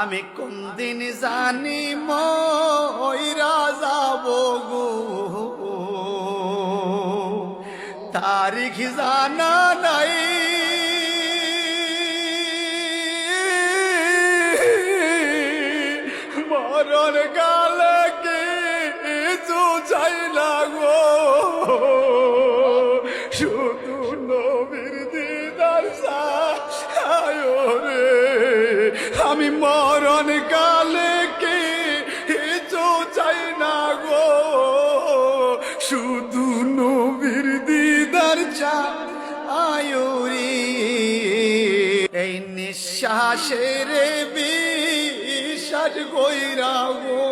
আমি কোন দিন জানি মইরা যাব গো, তারিখ জানা নাই। মরণ কালে কিছু চাই না গো, শুধু নবীর দিদার চাই রে। আমি মরণ কালে কিছু চাই না গো, শুধু নবীর দিদার চাই রে। এই নিঃশ্বাসের বিশ্বাস কইরা গো,